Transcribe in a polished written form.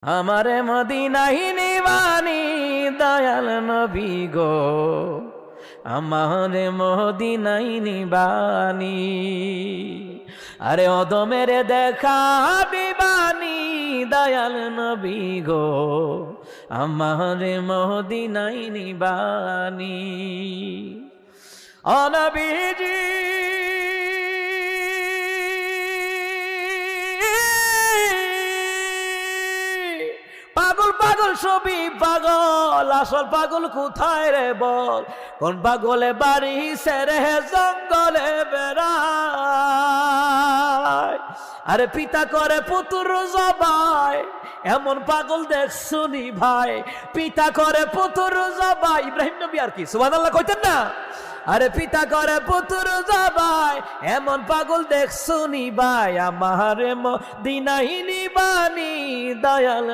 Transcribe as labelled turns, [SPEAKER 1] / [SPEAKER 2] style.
[SPEAKER 1] আমারে মদিনায় নিবানি দয়াল নবী গো, আমারে মদিনায় নিবানি। আরে অদমের দেখা দিবানি দয়াল নবী গো, আমারে মদিনায় নিবানি। ও নবীজি পাগল পাগল সবই পাগল, আসল পাগল কোথায় রে বল? কোন পাগলে বাড়ি সেরে জঙ্গলে বেড়ায়? আরে পিতা করে পুত্র জবাই, এমন পাগল দেখছুনি ভাই? পিতা করে পুত্র জবাই, ইব্রাহিম নবী আর কি সুবহানাল্লাহ কইতেন না? আরে পিতা করে পুত্র জবাই, এমন পাগল দেখছুনি ভাই? আমারে মদিনায় নিবানি দয়াল।